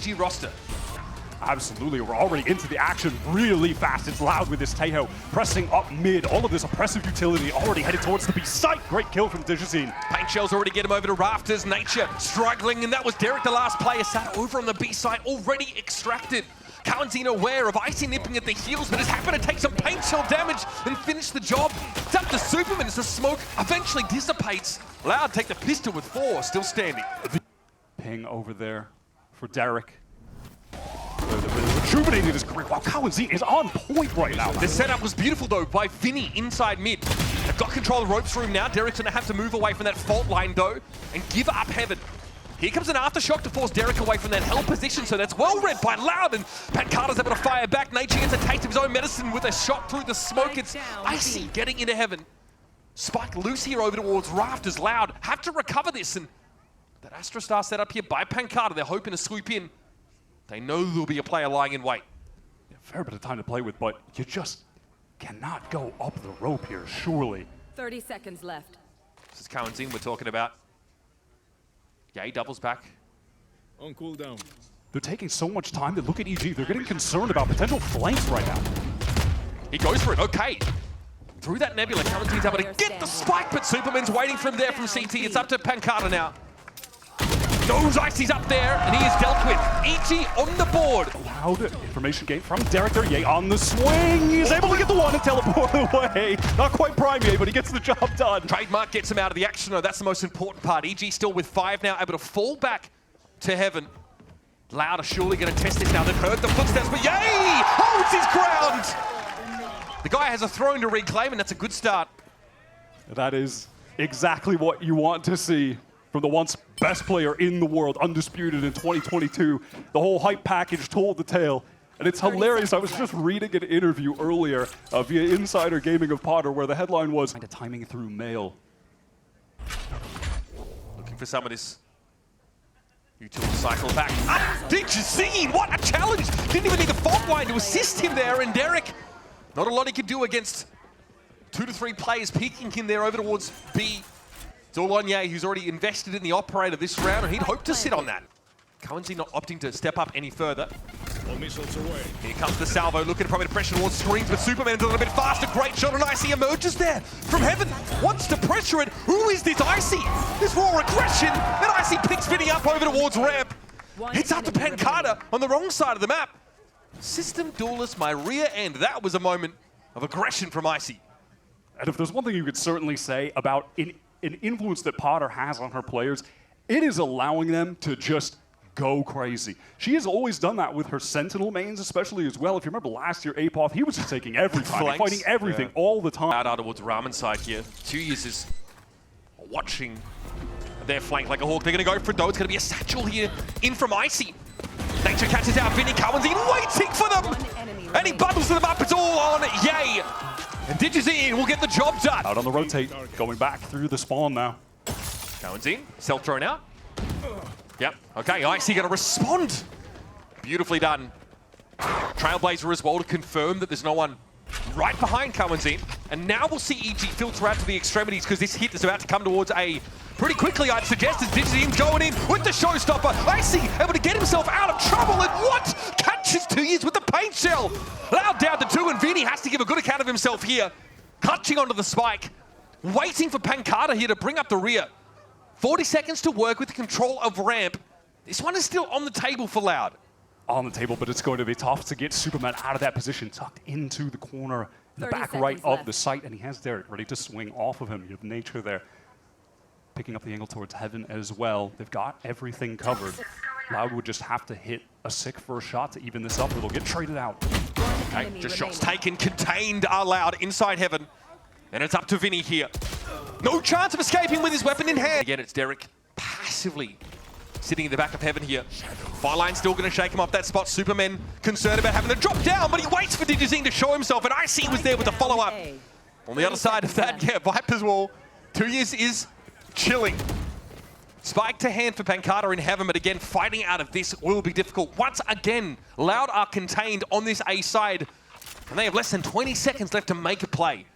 EG roster. Absolutely, we're already into the action really fast. It's Loud with this Tejo pressing up mid. All of this oppressive utility already headed towards the B site. Great kill from Digizine. Paint shells already get him over to Rafters. Nature struggling, and that was Derek, the last player, sat over on the B site, already extracted. Kalanzine aware of Icy nipping at the heels, but is happy to take some paint shell damage and finish the job. It's up to Superman as the smoke eventually dissipates. Loud take the pistol with 4, still standing. Ping over there for Derek. Rejuvenated his career. Wow, Kalanzine is on point right now. The setup was beautiful though by Vinny inside mid. They've got control of the ropes room now. Derek's gonna have to move away from that fault line though and give up Heaven. Here comes an aftershock to force Derek away from that hell position, so that's well read by Loud, and Pat Carter's able to fire back. Nature gets a taste of his own medicine with a shot through the smoke. It's Icy getting into Heaven. Spike loose here over towards Rafters. Loud have to recover this, and that Astrostar set up here by Pancata. They're hoping to swoop in. They know there'll be a player lying in wait. A fair bit of time to play with, but you just cannot go up the rope here, surely. 30 seconds left. This is Kalanzine we're talking about. Yeah, he doubles back. On cooldown. They're taking so much time to look at EG. They're getting concerned about potential flanks right now. He goes for it, okay. Through that nebula, Kalanzine's able to get the spike, but Superman's waiting for him there from CT. It's up to Pancata now. Knows Icy's up there, and he is dealt with. EG on the board. Loud information gain from Derek there. Yay on the swing. He's able to get the one and teleport away. Not quite prime yet, but he gets the job done. Trademark gets him out of the action, though. That's the most important part. EG still with 5 now, able to fall back to Heaven. Loud are surely going to test this now. They've heard the footsteps, but yay! Holds his ground! The guy has a throne to reclaim, and that's a good start. That is exactly what you want to see from the once best player in the world, undisputed in 2022. The whole hype package told the tale. And it's hilarious. I was just reading an interview earlier via Insider Gaming of Potter where the headline was kind of timing through mail. Looking for some of this. Util cycle back. Digizine, what a challenge! Didn't even need the fault line to assist him there, and Derek, not a lot he could do against 2 to 3 players peeking him there over towards B. It's all on Ye, who's already invested in the operator this round, and he'd hope to sit on that. Kalanzine not opting to step up any further. All missiles away. Here comes the salvo, looking at probably pressure towards screens, but Superman's a little bit faster. Great shot, and Icy emerges there from Heaven. Wants to pressure it. Who is this Icy? This raw aggression, and Icy picks Vinny up over towards ramp. Hits out to Pancata on the wrong side of the map. System duelist, my rear end. That was a moment of aggression from Icy. And if there's one thing you could certainly say about an influence that Potter has on her players, it is allowing them to just go crazy. She has always done that with her Sentinel mains especially as well. If you remember last year, Apoth, he was just taking every time, fighting everything all the time. Out towards Ramen side here. 2 users watching their flank like a hawk. They're going to go for it though. It's going to be a satchel here in from Icy. Nature catches out Vinny. Kalanzine waiting for them! And he bundles them up. It's all on Yay! And Digizine will get the job done. Out on the rotate, going back through the spawn now. Kalanzine, self thrown out. Yep, okay, Icy gonna respond. Beautifully done. Trailblazer as well to confirm that there's no one right behind Kalanzine. And now we'll see EG filter out to the extremities because this hit is about to come towards A pretty quickly, I'd suggest, as Digizine's going in with the showstopper. Icy able to get himself out of trouble, and what? Catches 2 years with the paint shell. Loud down to 2, and Vinny has to give a good account of himself here. Clutching onto the spike. Waiting for Pancata here to bring up the rear. 40 seconds to work with the control of ramp. This one is still on the table for Loud. On the table, but it's going to be tough to get Superman out of that position, tucked into the corner, in the back right of the site, and he has Derek ready to swing off of him. You have Nature there, picking up the angle towards Heaven as well. They've got everything covered. Loud would just have to hit a sick first shot to even this up. It'll get traded out. Okay, just shots taken, contained are Loud inside Heaven. And it's up to Vinny here. No chance of escaping with his weapon in hand. Again, it's Derek passively sitting in the back of Heaven here. Fireline's still going to shake him off that spot. Superman concerned about having to drop down, but he waits for Digizine to show himself, and Icy was there with the follow-up. On the other side of that, yeah, Viper's Wall. 2 years is chilling. Spike to hand for Pancata in Heaven, but again, fighting out of this will be difficult. Once again, Loud are contained on this A side, and they have less than 20 seconds left to make a play.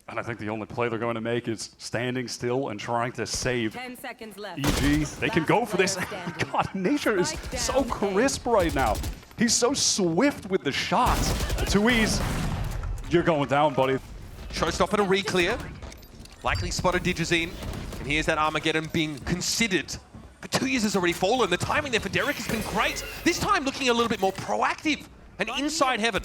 And I think the only play they're going to make is standing still and trying to save 10 seconds left. EG. They can go for this. God, Nature is so crisp right now. He's so swift with the shots. 2Es, you're going down, buddy. Showstopper to re-clear. Likely spotted Digizine. And here's that Armageddon being considered. But 2Es has already fallen. The timing there for Derek has been great. This time looking a little bit more proactive and inside heaven.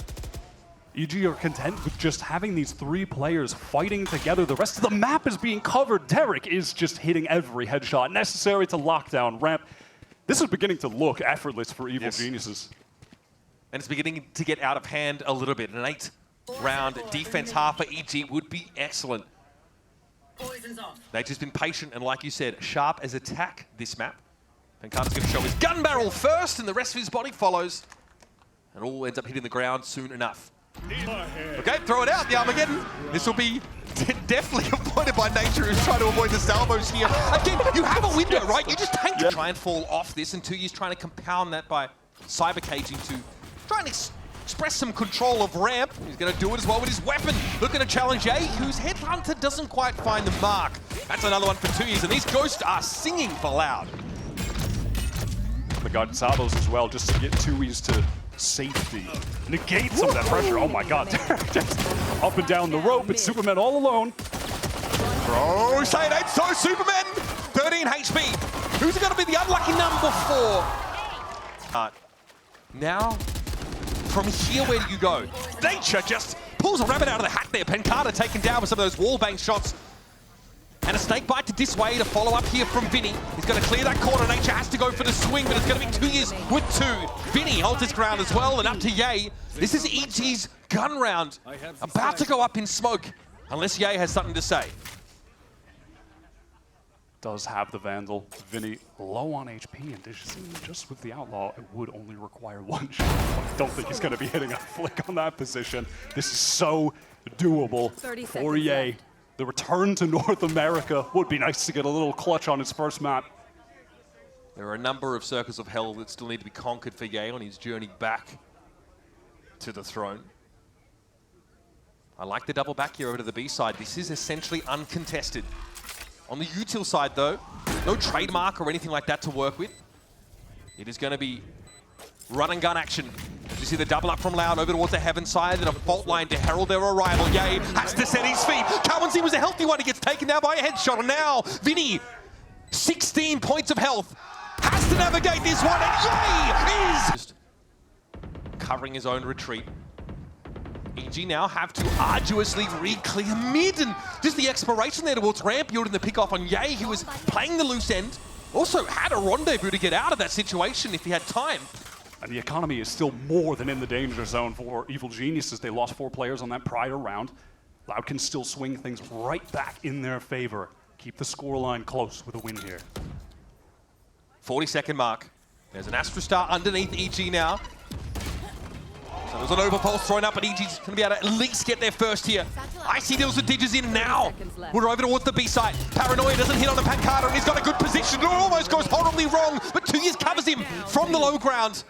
EG are content with just having these 3 players fighting together. The rest of the map is being covered. Derek is just hitting every headshot necessary to lock down ramp. This is beginning to look effortless for Evil Geniuses. And it's beginning to get out of hand a little bit. An 8-round defense half for EG would be excellent. They've just been patient and, like you said, sharp as attack this map. Pancada's going to show his gun barrel first, and the rest of his body follows. And all ends up hitting the ground soon enough. Okay, throw it out, the Armageddon. This will be definitely avoided by Nature, who's trying to avoid the salvos here. Again, you have a window, right? You just take to try and fall off this, and 2Es trying to compound that by cyber caging to try and express some control of ramp. He's going to do it as well with his weapon. Looking to challenge A, whose Headhunter doesn't quite find the mark. That's another one for 2Es, and these ghosts are singing for loud. They got Sabos as well, just to get 2Es to safety. Negate some of that pressure. Oh my god. Just up and down the rope. It's Superman all alone. Bro, say it ain't so, Superman! 13 HP. Who's going to be the unlucky number 4? Now, from here, where do you go? Nature just pulls a rabbit out of the hat there. Pancada taken down with some of those wallbang shots. And a snake bite to dissuade, a follow-up here from Vinny. He's going to clear that corner. Nature has to go for the swing, but it's going to be 2Es with 2. Vinny holds his ground as well, and up to Ye. This is EG's gun round. About to go up in smoke, unless Ye has something to say. Does have the Vandal. Vinny low on HP, and just with the Outlaw, it would only require 1 shot. I don't think he's going to be hitting a flick on that position. This is so doable for Ye. The return to North America would be nice to get a little clutch on his first map. There are a number of circles of hell that still need to be conquered for Ye on his journey back to the throne. I like the double back here over to the B side. This is essentially uncontested. On the util side, though, no trademark or anything like that to work with. It is going to be run and gun action. You see the double up from Loud over towards the heaven side and a fault line to herald their arrival. Ye has to set his feet. Cowancy was a healthy one. He gets taken down by a headshot. And now Vinny, 16 points of health, has to navigate this one. And Ye is just covering his own retreat. EG now have to arduously re-clear mid, and just the exploration there towards ramp, yielding the pick off on Ye, who was playing the loose end. Also had a rendezvous to get out of that situation if he had time. And the economy is still more than in the danger zone for Evil Geniuses. They lost 4 players on that prior round. Loud can still swing things right back in their favor. Keep the scoreline close with a win here. 40-second mark. There's an Astrostar underneath EG now. So there's an overpulse thrown up, but EG's going to be able to at least get there first here. Icy deals with Digizine now. We're over towards the B side. Paranoia doesn't hit on the Pancada, and he's got a good position. It almost goes horribly wrong, but 2Es covers him from the low ground.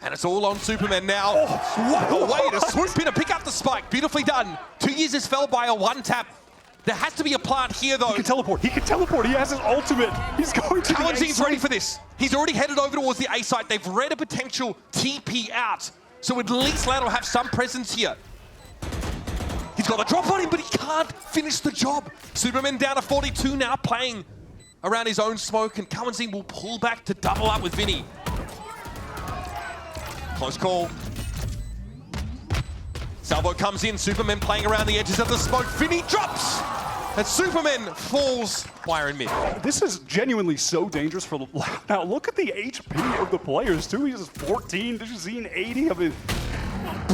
And it's all on Superman now. What a way to swoop in and pick up the spike. Beautifully done. 2Es is felled by a 1-tap. There has to be a plant here, though. He can teleport. He can teleport. He has his ultimate. He's going to Kalenzin's ready for this. He's already headed over towards the A site. They've read a potential TP out. So at least Loud will have some presence here. He's got a drop on him, but he can't finish the job. Superman down to 42 now, playing around his own smoke, and Kalensin will pull back to double up with Vinny. Close call. Salvo comes in, Superman playing around the edges of the smoke. Vinny drops, and Superman falls fire in mid. This is genuinely so dangerous for Loud. Now look at the HP of the players too. He's 14, Digizine 80 of it.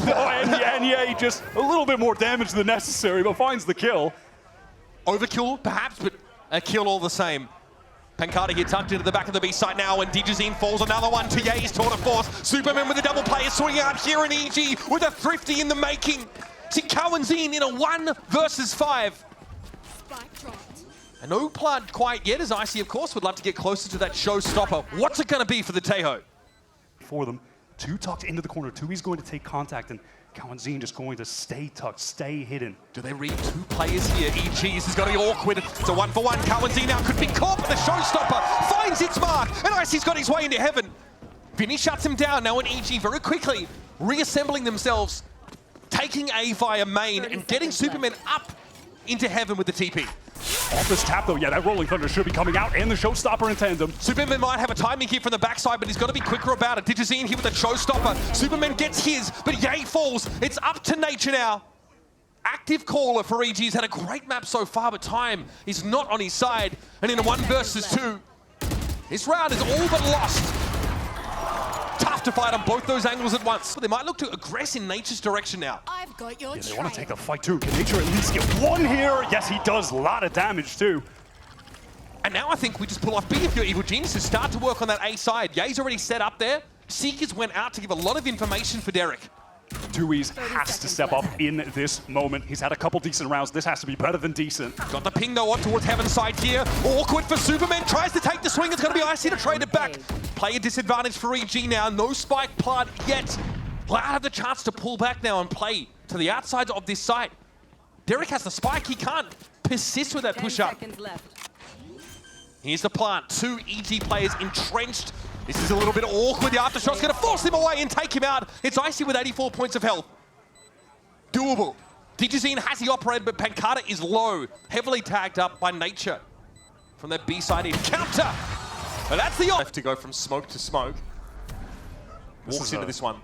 Oh, and Ye just a little bit more damage than necessary, but finds the kill. Overkill, perhaps, but a kill all the same. Pancada here tucked into the back of the B site now, and Digizine falls another one to Ye's tour de force. Superman with a double play is swinging out here, and EG with a thrifty in the making. See Kalensin in a 1 versus 5. And no plant quite yet, as Icy, of course, would love to get closer to that showstopper. What's it going to be for the Tejo? For them, 2 tucked into the corner. 2E's going to take contact, and Kawanzin just going to stay tucked, stay hidden. Do they read two players here? EG's is going to be awkward. It's a 1-for-1. Kawanzin now could be caught, but the showstopper finds its mark, and Icy's got his way into heaven. Vinny shuts him down now, and EG very quickly reassembling themselves, taking A via main and getting Superman up into heaven with the TP. Off this tap though, yeah, that Rolling Thunder should be coming out, and the showstopper in tandem. Superman might have a timing here from the backside, but he's got to be quicker about it. Digizine here with the showstopper. Superman gets his, but Yay falls. It's up to Nature now. Active caller for EG. He's had a great map so far, but time is not on his side. And in a 1 versus 2, this round is all but lost. Tough to fight on both those angles at once. But they might look to aggress in Nature's direction now. I've got your They want to take the fight too. Can Nature at least get one here? Yes, he does. A lot of damage too. And now I think we just pull off B if you're Evil Geniuses. Start to work on that A side. Ye's already set up there. Seekers went out to give a lot of information for Derek. Tui's has to step up in this moment. He's had a couple decent rounds. This has to be better than decent. Got the ping though on towards Heaven's side here. Awkward for Superman. Tries to take the swing. It's going to be Icy to trade it back. Player disadvantage for EG now. No spike plant yet. Loud have the chance to pull back now and play to the outside of this site. Derek has the spike. He can't persist with that push-up. Here's the plant. 2 EG players entrenched. This is a little bit awkward. The aftershot's going to force him away and take him out. It's Icy with 84 points of health. Doable. Digizine has the operator, but Pancata is low. Heavily tagged up by Nature from that B-side encounter. But that's the left to go from smoke to smoke. Walks into this one.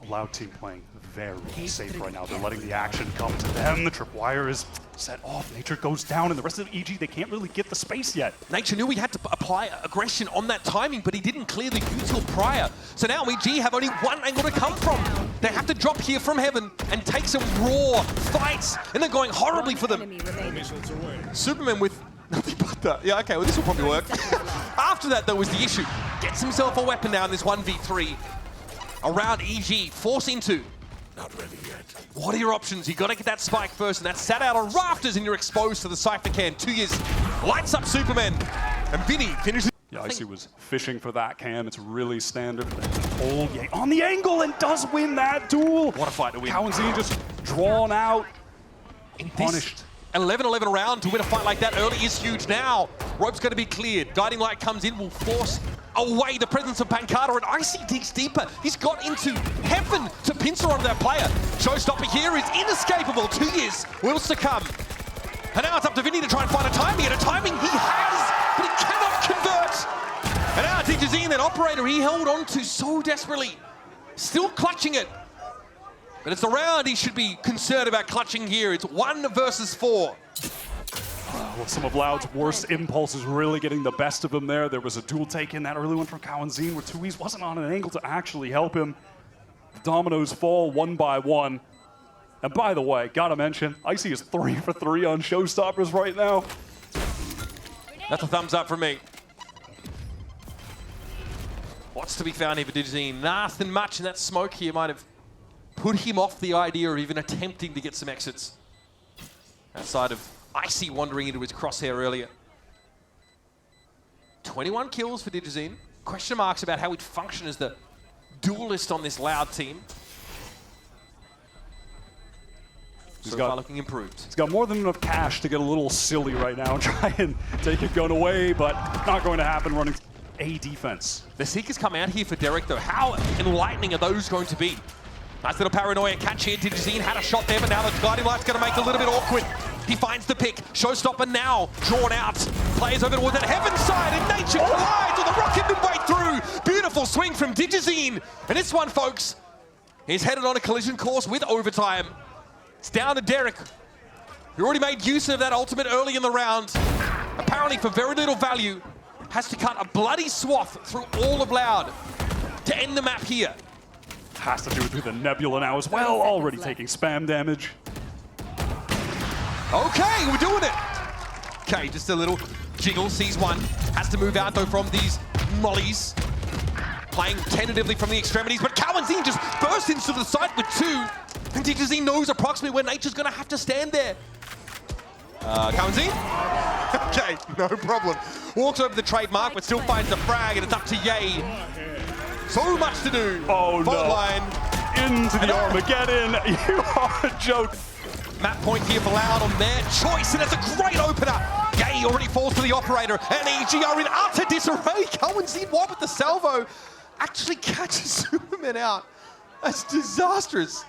A Loud team playing very safe right now. They're letting the action come to them. The tripwire is set off. Nature goes down, and the rest of EG, they can't really get the space yet. Nature knew he had to apply aggression on that timing, but he didn't clear the util prior. So now EG have only one angle to come from. They have to drop here from heaven and take some raw fights, and they're going horribly for them. Missiles away. Superman with nothing but that. Yeah, okay, well, this will probably work. After that, though, was the issue. Gets himself a weapon now in this 1v3. Around EG, force into. Not ready yet. What are your options? You got to get that spike first, and that's sat out on rafters, and you're exposed to the Cypher can. 2 years lights up Superman, and Vinny finishes. Yeah, Icy was fishing for that cam. It's really standard. Hold Yay on the angle and does win that duel. What a fight to win. Kawanzin just drawn out, In this punished. 11-11 round to win a fight like that early is huge now. Rope's going to be cleared. Guiding Light comes in, will force away the presence of Pancata, and Icy digs deeper. He's got into heaven to pincer onto that player. Showstopper here is inescapable. 2 years will to come. And now it's up to Vinny to try and find a timing, and a timing he has, but he cannot convert. And now Digizine, that operator he held on to so desperately. Still clutching it. But it's the round he should be concerned about clutching here. It's 1 versus 4. Well, some of Loud's worst impulses really getting the best of him there. There was a duel take in that early one from Kawanzin where Tui's wasn't on an angle to actually help him. The dominoes fall 1 by 1. And by the way, gotta mention, Icy is 3 for 3 on showstoppers right now. That's a thumbs up from me. What's to be found here for Digizine? Nothing much, and that smoke here might have put him off the idea of even attempting to get some exits. Outside of Icy wandering into his crosshair earlier. 21 kills for Digizine. Question marks about how he'd function as the duelist on this Loud team. So far looking improved. He's got more than enough cash to get a little silly right now and try and take a gun away, but not going to happen running A defense. The Seekers come out here for Derek though. How enlightening are those going to be? Nice little paranoia catch here. Digizine had a shot there, but now the Guiding Light's going to make it a little bit awkward. He finds the pick. Showstopper now drawn out. Plays over towards that heaven side, and Nature collides with a rocket midway through. Beautiful swing from Digizine. And this one, folks, is headed on a collision course with overtime. It's down to Derek, who already made use of that ultimate early in the round. Apparently, for very little value, has to cut a bloody swath through all of Loud to end the map here. Has to do it through the Nebula now as well, already taking spam damage. Okay, we're doing it. Okay, just a little jiggle, sees one. Has to move out though from these mollies. Playing tentatively from the extremities, but Kawanzin just bursts into the site with 2. And Digizine knows approximately where Nature's gonna have to stand there. Kawanzin? Okay, no problem. Walks over the trademark, but still finds the frag, and it's up to Yay. So much to do. Oh Fault no. line. into the Armageddon. You are a joke. Map point here for Loud on their choice, and it's a great opener. Gay already falls to the operator, and EG are in utter disarray. Cohen's in one with the salvo. Actually catches Superman out. That's disastrous.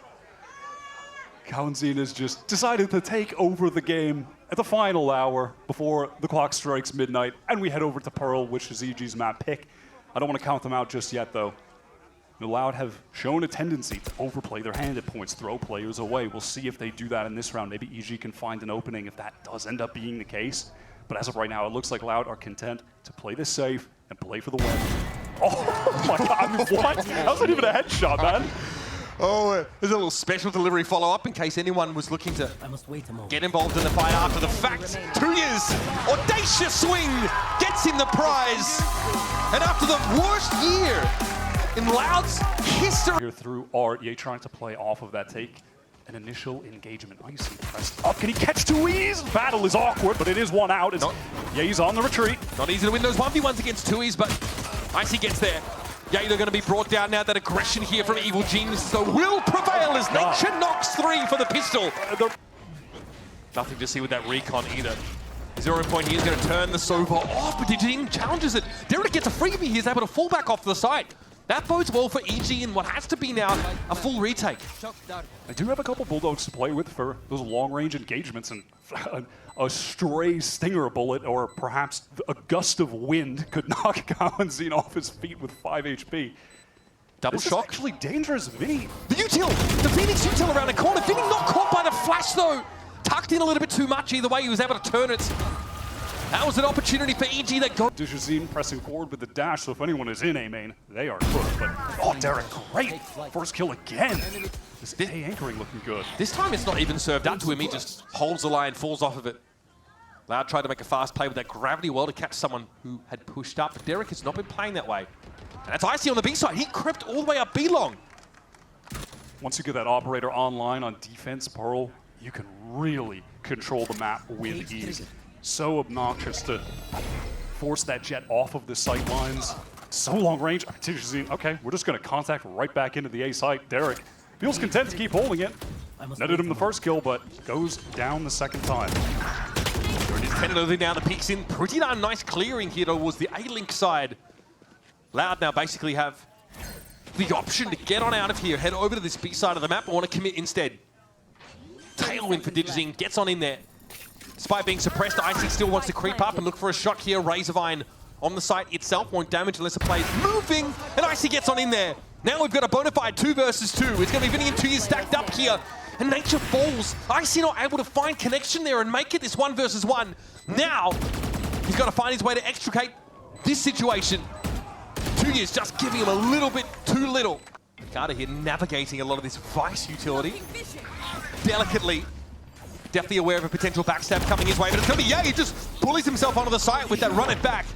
Kaunzin has just decided to take over the game at the final hour before the clock strikes midnight, and we head over to Pearl, which is EG's map pick. I don't want to count them out just yet, though. The Loud have shown a tendency to overplay their hand at points, throw players away. We'll see if they do that in this round. Maybe EG can find an opening if that does end up being the case. But as of right now, it looks like Loud are content to play this safe and play for the win. Oh my God, I mean, what? That wasn't even a headshot, man. Oh, there's a little special delivery follow-up in case anyone was looking to get involved in the fight after the fact. 2 years, audacious swing, gets him the prize. And after the worst year in Loud's history. Here through Art, Ye trying to play off of that take. An initial engagement. Icy pressed up. Can he catch 2Es? Battle is awkward, but it is one out. Ye's on the retreat. Not easy to win those 1v1s against 2Es, but Icy gets there. Ye, they're going to be brought down now. That aggression here from Evil Genius, so will prevail as Nature knocks 3 for the pistol. Nothing to see with that recon either. 0 point here is going to turn the Sova off, but Digin challenges it. Derek gets a freebie. He's able to fall back off to the side. That bodes well for EG in what has to be now a full retake. I do have a couple Bulldogs to play with for those long-range engagements, and a stray stinger bullet or perhaps a gust of wind could knock Kaunzin off his feet with 5 HP. Double shock. Is actually dangerous. Vinny. The util, the Phoenix util around the corner. Vinny not caught by the flash though. Tucked in a little bit too much either way. He was able to turn it. That was an opportunity for EG that got. Dujazine pressing forward with the dash, so if anyone is in A main, they are cooked. But oh, Derek, great first kill again. This A anchoring looking good. This time it's not even served up to him. He just holds the line, falls off of it. Loud tried to make a fast play with that gravity well to catch someone who had pushed up, but Derek has not been playing that way. And that's Icy on the B side. He crept all the way up B long. Once you get that operator online on defense, Pearl, you can really control the map with ease. So obnoxious to force that jet off of the sight lines. So long range. Okay, we're just going to contact right back into the A site. Derek feels content to keep holding it. Netted him the first kill, but goes down the second time. It is tentatively now the peaks in. Pretty darn nice clearing here towards the A-Link side. Loud now basically have the option to get on out of here, head over to this B side of the map, and want to commit instead. Tailwind for Digizine, gets on in there. Despite being suppressed, Icy still wants to creep up and look for a shot here. Razorvine on the site itself won't damage unless the play is moving, and Icy gets on in there. Now we've got a bona fide 2 versus 2. It's going to be Vinny and 2 years stacked up here, and Nature falls. Icy not able to find connection there and make it this 1 versus 1. Now, he's got to find his way to extricate this situation. 2 years just giving him a little bit too little. Carter here navigating a lot of this Vice utility. Delicately. Definitely aware of a potential backstab coming his way, but it's going to be Ye. He just bullies himself onto the site with that run it back.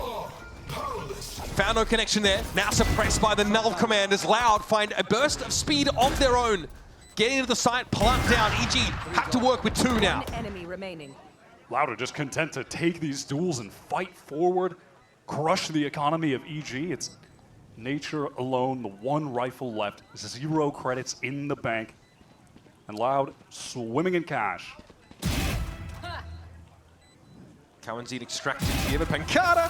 Found no connection there. Now suppressed by the Null command as Loud find a burst of speed of their own. Getting into the site, plump down. EG have to work with 2 now. Enemy remaining. Loud are just content to take these duels and fight forward, crush the economy of EG. It's Nature alone, the 1 rifle left. 0 credits in the bank. And Loud swimming in cash. Kaunzin extracted here, but Pancada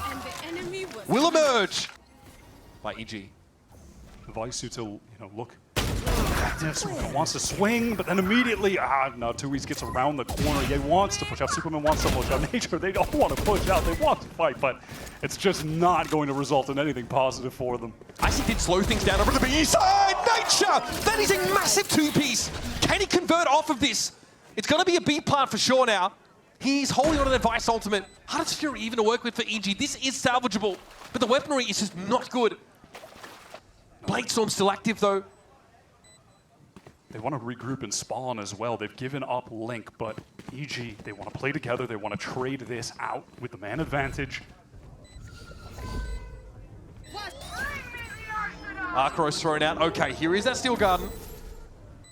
will emerge by EG. Vice util, look. Wants to swing, but then immediately, no, 2Es gets around the corner. Ye wants to push out, Superman wants to push out. Nature, they don't want to push out, they want to fight, but it's just not going to result in anything positive for them. Icy did slow things down over to the B side. Nature! That is a massive 2-piece. Can he convert off of this? It's going to be a B plant for sure now. He's holding on to that Vice ultimate. Hardest Fury even to work with for EG. This is salvageable, but the weaponry is just not good. Bladestorm still active though. They want to regroup and spawn as well. They've given up Link, but EG, they want to play together. They want to trade this out with the man advantage. Arcros thrown out. Okay, here is that Steel Garden.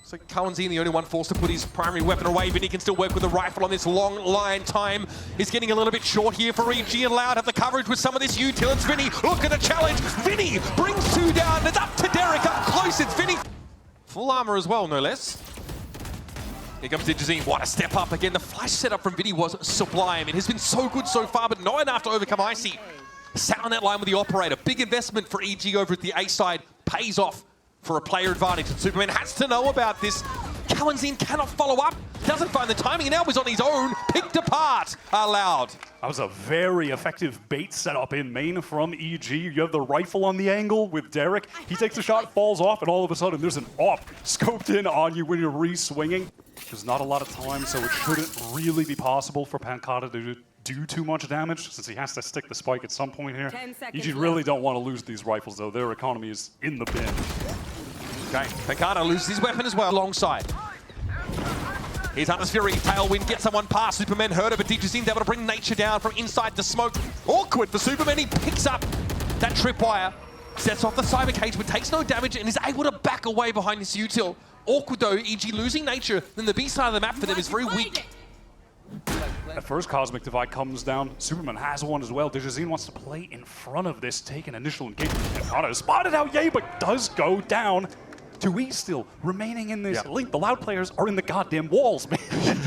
So Kaunzin, the only one forced to put his primary weapon away, but he can still work with the rifle on this long line. Time is getting a little bit short here for EG, and Loud have the coverage with some of this util. It's Vinny, look at the challenge. Vinny brings 2 down. It's up to Derek, up close. It's Vinny. Full armor as well, no less. Here comes Digizine. What a step up again. The flash setup from Vinny was sublime. It has been so good so far, but not enough to overcome Icy. Sat on that line with the operator. Big investment for EG over at the A side. Pays off for a player advantage. And Superman has to know about this. Kawanzin cannot follow up. Doesn't find the timing. And now he's on his own. Picked apart. Loud. That was a very effective bait setup in main from EG. You have the rifle on the angle with Derek. He takes a shot, falls off, and all of a sudden there's an op scoped in on you when you're re-swinging. There's not a lot of time, so it shouldn't really be possible for Pancata to do too much damage, since he has to stick the spike at some point here. EG really don't want to lose these rifles, though. Their economy is in the bin. Okay, Pancata loses his weapon as well alongside. Here's Hunter's Fury. Tailwind gets someone past. Superman heard of it. Digizine's able to bring Nature down from inside the smoke. Awkward for Superman. He picks up that tripwire, sets off the cyber cage, but takes no damage and is able to back away behind this util. Awkward though, EG losing Nature, then the B side of the map for them is very weak. At first, Cosmic Divide comes down. Superman has one as well. Digizine wants to play in front of this, take an initial engagement. Pancata is spotted out, yay, but does go down. 2E still remaining in this link. The Loud players are in the goddamn walls, man.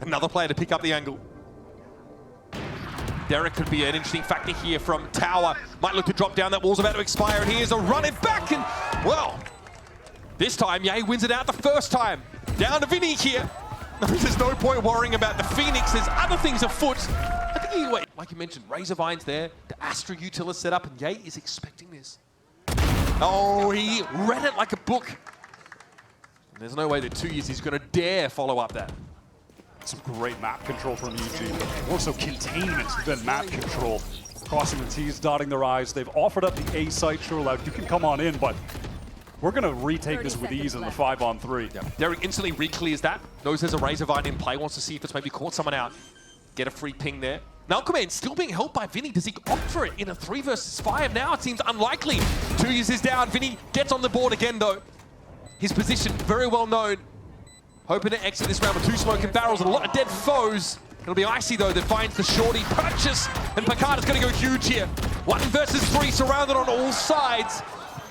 Another player to pick up the angle. Derek could be an interesting factor here from Tower. Might look to drop down. That wall's about to expire, and here's a run it back, and, well, this time, Ye wins it out the first time. Down to Vinny here. There's no point worrying about the Phoenix. There's other things afoot. I think he, wait, like you mentioned, Razor Vine's there. The Astra Util is set up, and Ye is expecting this. Oh, he read it like a book. There's no way that 2 years he's going to dare follow up that. Some great map control from EG. More so containment than map control. Crossing the T's, dotting their I's. They've offered up the A site. Sure, Loud, you can come on in, but we're going to retake this with ease in the 5-on-3. Yeah. Derek instantly re-clears that. Knows there's a Razor Vine in play. Wants to see if it's maybe caught someone out. Get a free ping there. Now, Command still being helped by Vinny. Does he opt for it in a 3 versus 5? Now it seems unlikely. 2 years is down. Vinny gets on the board again, though. His position very well known. Hoping to exit this round with 2 smoking barrels and a lot of dead foes. It'll be Icy, though, that finds the shorty purchase. And Pancata's going to go huge here. 1 versus 3, surrounded on all sides.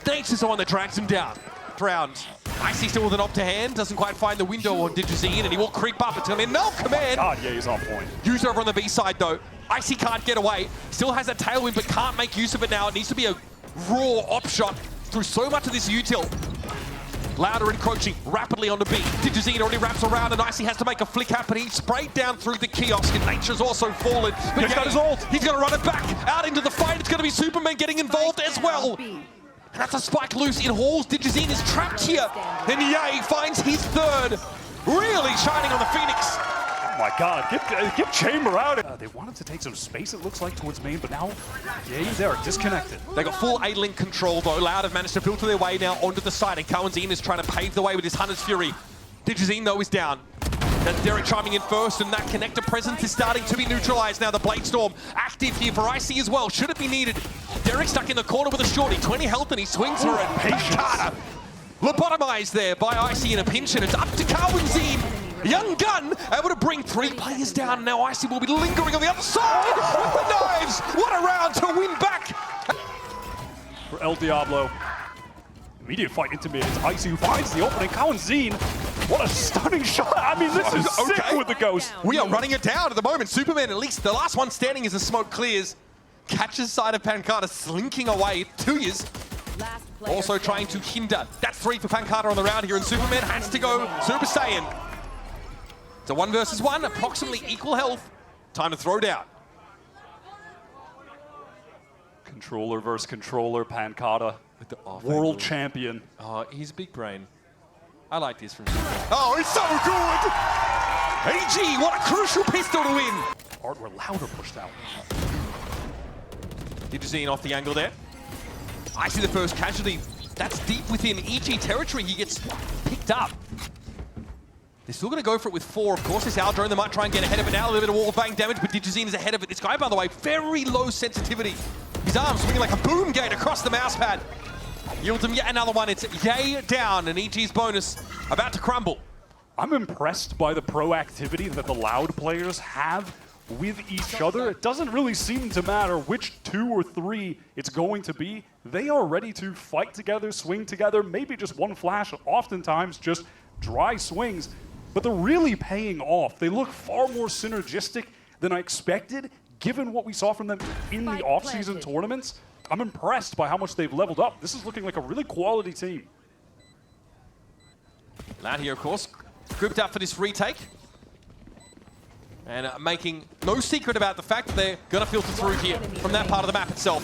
Nature's the one that drags him down. Round. Icy still with an op to hand, doesn't quite find the window on Digizine, and he will creep up. It's going to be no command. God, yeah, he's on point. Used over on the B side, though. Icy can't get away. Still has that tailwind, but can't make use of it now. It needs to be a raw op shot through so much of this util. Louder encroaching rapidly on the B. Digizine already wraps around, and Icy has to make a flick happen. He's sprayed down through the kiosk, and Nature's also fallen. But he's got his ult. He's going to run it back out into the fight. It's going to be Superman getting involved as well. And that's a spike loose in halls. Digizine is trapped here. And Ye finds his 3rd. Really shining on the Phoenix. Oh my God, get Chamber out. They wanted to take some space, it looks like, towards main, but now, yeah, they are disconnected. They got full A-Link control, though. Loud have managed to filter their way now onto the side, and Kawanzin is trying to pave the way with his Hunter's Fury. Digizine, though, is down. That's Derek chiming in first, and that connector presence is starting to be neutralized now. The Blade Storm active here for Icy as well. Should it be needed? Derek stuck in the corner with a shorty. 20 health, and he swings for it. Pancata lobotomized there by Icy in a pinch, and it's up to Kawanzin. Young Gun able to bring 3 players down. Now Icy will be lingering on the other side with the knives. What a round to win back. For El Diablo. Immediate fight into mid. It's Icy who finds the opening. Kawanzin, what a stunning shot. I mean, this is sick with the Ghost. We are running it down at the moment. Superman, at least the last one standing as the smoke clears. Catches side of Pancata, slinking away. 2 years. Also trying to hinder. That's 3 for Pancata on the round here, and Superman has to go Super Saiyan. It's a 1 versus 1, approximately equal health. Time to throw down. Controller versus controller, Pancata. World champion. Oh, he's a big brain. I like this from Superman. Oh, it's so good! AG, what a crucial pistol to win! Art were louder pushed out. Digizine off the angle there. I see the first casualty. That's deep within EG territory. He gets picked up. They're still going to go for it with 4. Of course, this Aldrone, they might try and get ahead of it now. A little bit of wall bang damage, but Digizine is ahead of it. This guy, by the way, very low sensitivity. His arm swinging like a boom gate across the mouse pad. Yields him yet another one. It's Ye down, and EG's bonus about to crumble. I'm impressed by the proactivity that the Loud players have with each other. It doesn't really seem to matter which 2 or 3 it's going to be. They are ready to fight together, swing together, maybe just one flash, oftentimes just dry swings. But they're really paying off. They look far more synergistic than I expected, given what we saw from them in the off-season tournaments. I'm impressed by how much they've leveled up. This is looking like a really quality team. Loud here, of course, grouped up for this retake. And making no secret about the fact that they're going to filter through here from that part of the map itself.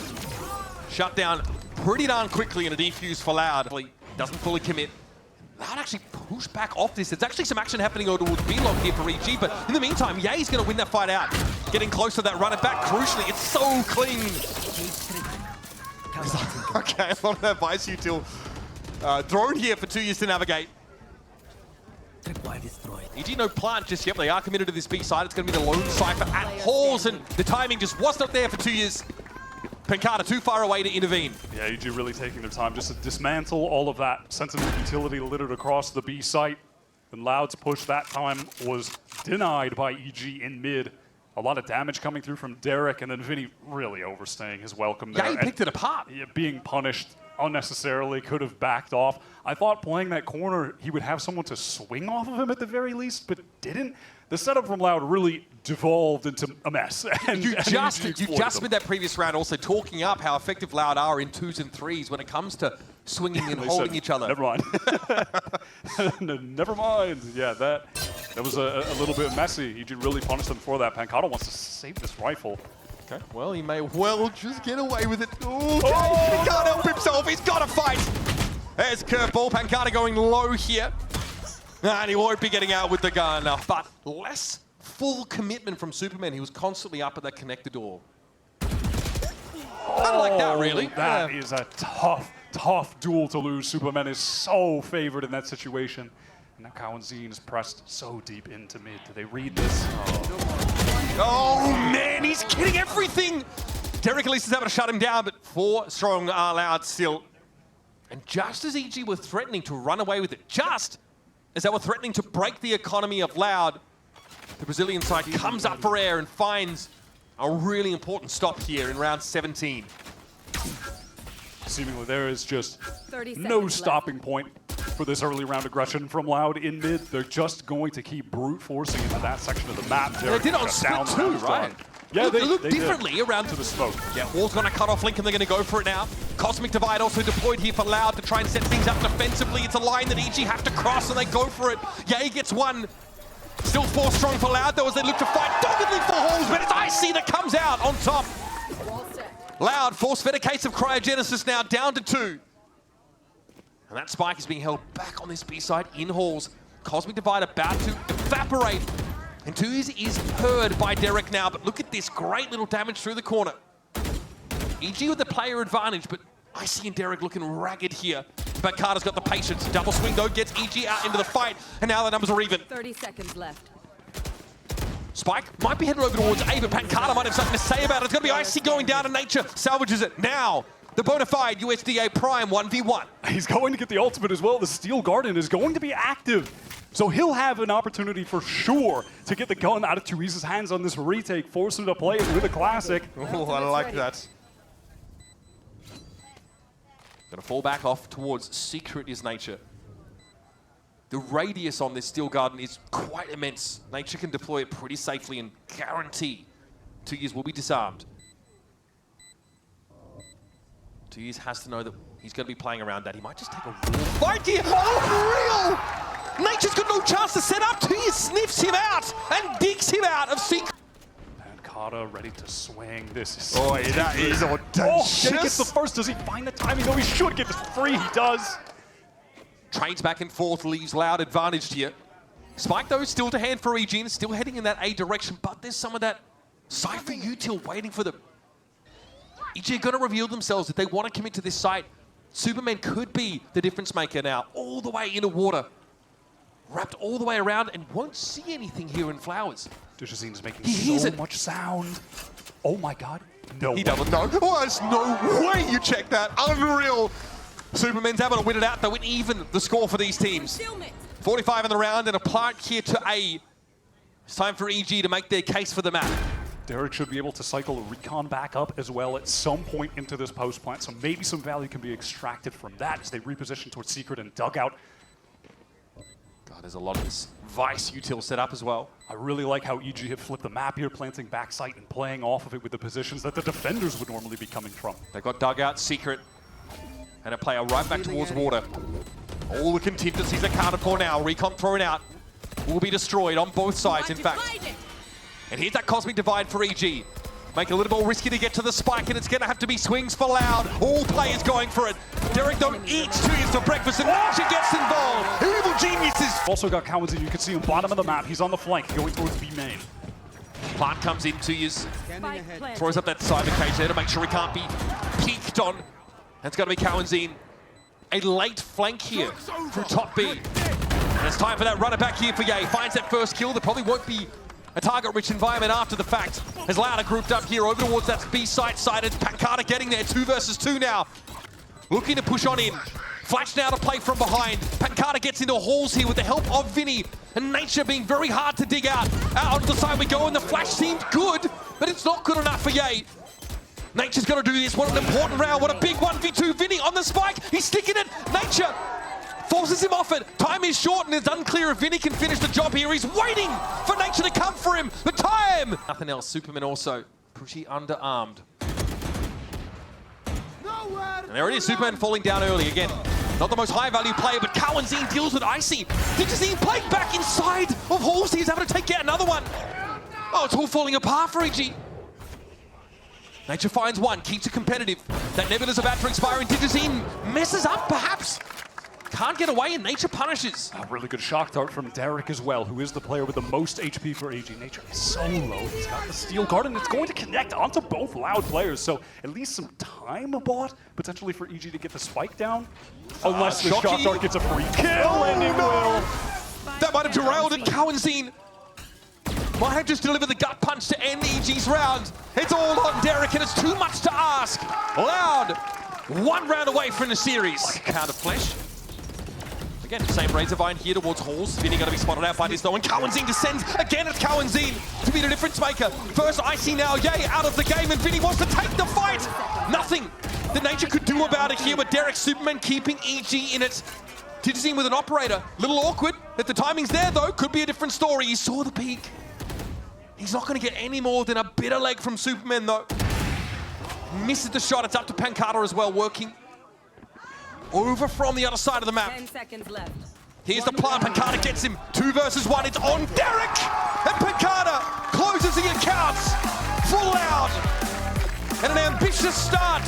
Shut down pretty darn quickly in a defuse for Loud. Doesn't fully commit. Loud actually pushed back off this. There's actually some action happening over towards B-Lock here for EG, but in the meantime, Ye's going to win that fight out. Getting close to that run it back, crucially, it's so clean. Okay, a lot of that Vice Util thrown here for 2 years to navigate. EG no plant just yet, but they are committed to this B side. It's going to be the lone Cypher at Halls, and the timing just was not there for 2 years. Pancada too far away to intervene. Yeah, EG really taking their time just to dismantle all of that sensitive utility littered across the B site. And Loud's push that time was denied by EG in mid. A lot of damage coming through from Derek, and then Vinny really overstaying his welcome there. Yeah, he picked it apart. Being punished unnecessarily, could have backed off. I thought playing that corner, he would have someone to swing off of him at the very least, but didn't. The setup from Loud really devolved into a mess. And you just spent that previous round also talking up how effective Loud are in 2s and 3s when it comes to swinging and holding each other. Never mind. Never mind. Yeah, that was a little bit messy. He did really punish them for that. Pancada wants to save this rifle. Okay, well, he may well just get away with it. Ooh, okay. He can't help himself. He's got to fight. There's curveball. Pancada going low here. And he won't be getting out with the gun. But less full commitment from Superman. He was constantly up at that connector door. I like that, really. That is a tough duel to lose. Superman is so favored in that situation. And now Cowan Zine is pressed so deep into mid. Do they read this? Oh, man, he's getting everything. Derek at least is able to shut him down, but 4 strong are Loud still. And just as EG were threatening to run away with it, just as they were threatening to break the economy of Loud, the Brazilian side comes up for air and finds a really important stop here in round 17. Seemingly there is just no stopping point for this early round aggression from Loud in mid. They're just going to keep brute forcing into that section of the map. They did on split too, right? Yeah, they look differently around to the smoke. Yeah, Wall's going to cut off Link and they're going to go for it now. Cosmic Divide also deployed here for Loud to try and set things up defensively. It's a line that EG have to cross and they go for it. Yeah, he gets one. Still 4 strong for Loud though as they look to fight doggedly for Halls, but it's Icy that comes out on top. Loud force-fed a case of cryogenesis now down to 2. And that spike is being held back on this B side in Halls. Cosmic Divide about to evaporate. And 2 is heard by Derek now, but look at this great little damage through the corner. EG with the player advantage, but Icy and Derek looking ragged here. But Carter's got the patience. Double swing though gets EG out into the fight, and now the numbers are even. 30 seconds left. Spike might be headed over towards A, but Pat Carter might have something to say about it. It's going to be Icy going down to Nature, salvages it now. The bona fide USDA Prime 1v1. He's going to get the ultimate as well. The Steel Garden is going to be active. So he'll have an opportunity for sure to get the gun out of Teresa's hands on this retake, force him to play it with a classic. Oh, I like that. Gonna fall back off towards Secret is Nature. The radius on this Steel Garden is quite immense. Nature can deploy it pretty safely and guarantee 2 years will be disarmed. 2 years has to know that he's going to be playing around that. He might just take a real fight here. Oh, for real! Nature's got no chance to set up. 2 years sniffs him out and digs him out of Secret. Pancada ready to swing. This is that is audacious. Oh, he gets the first. Does he find the timing? No, he should get this free. He does. Trades back and forth, leaves Loud advantaged here. Spike, though, still to hand for EG, still heading in that A direction, but there's some of that Cypher util waiting for them. EG are going to reveal themselves if they want to commit to this site. Superman could be the difference maker now, all the way into water. Wrapped all the way around and won't see anything here in Flowers. Dushazine's making so much sound. Oh my God. No. He doesn't know. Oh, there's no way you check that. Unreal. Superman's able to win it out, though, and even the score for these teams. 45 in the round and a plant here to A. It's time for EG to make their case for the map. Derek should be able to cycle Recon back up as well at some point into this post plant, so maybe some value can be extracted from that as they reposition towards Secret and Dugout. God, there's a lot of this Vice util set up as well. I really like how EG have flipped the map here, planting backside and playing off of it with the positions that the defenders would normally be coming from. They've got Dugout, Secret, and a player right back towards water. All the contingencies accounted for now. Recon thrown out. Will be destroyed on both sides, in fact. And here's that Cosmic Divide for EG. Make it a little more risky to get to the spike, and it's going to have to be swings for Loud. All players going for it. Derek, though, eats 2 years for breakfast, and Nature gets involved. Evil geniuses. Also got Cowan's, you can see him bottom of the map. He's on the flank, going towards B main. Plant comes in, 2 years. Throws up that cyber cage there to make sure he can't be peeked on. That's got to be Cowanzine. A late flank here through top B. And it's time for that runner back here for Ye. Finds that first kill. There probably won't be a target-rich environment after the fact. As Louder grouped up here over towards that B site side. It's Pancada getting there, 2 versus 2 now. Looking to push on in. Flash now to play from behind. Pancada gets into halls here with the help of Vinny. And Nature being very hard to dig out. Out onto the side we go, and the flash seemed good, but it's not good enough for Ye. Nature's got to do this. What an important round. What a big 1v2. Vinny on the spike. He's sticking it. Nature forces him off it. Time is short, and it's unclear if Vinny can finish the job here. He's waiting for Nature to come for him. The time! Nothing else. Superman also pretty underarmed. And there it is. Superman falling down early again. Not the most high-value player, but Cowanzine deals with Icy. Digizine playing back inside of Halsey. He's having to take out another one. Oh, it's all falling apart for EG. Nature finds one, keeps it competitive. That Nebula's about to expire, and Digizine messes up, perhaps. Can't get away, and Nature punishes. A really good shock dart from Derek as well, who is the player with the most HP for AG. Nature is so low. He's got the steel guard, and it's going to connect onto both Loud players. So at least some time bought, potentially for EG to get the spike down. Unless the shock dart gets a free kill, and it will. That might have derailed it. Cowanzine might have just delivered the gut punch to end EG's round. It's all on Derek, and it's too much to ask. Loud, 1 round away from the series. Counter flash. Again, same Razorvine here towards Halls. Vinny going to be spotted out by this though, and Cowanzine descends. Again, it's Cowanzine to be the difference maker. First Icy now, Ye out of the game, and Vinny wants to take the fight. Nothing that Nature could do about it here, but Derek Superman keeping EG in it. Digizine with an operator. Little awkward. If the timing's there though, could be a different story. He saw the peak. He's not going to get any more than a bitter leg from Superman though. Misses the shot. It's up to Pancada as well, working over from the other side of the map. 10 seconds left. Here's the plant. Pancada gets him. 2 versus 1. It's on Derek! And Pancada closes the accounts for Loud. And an ambitious start.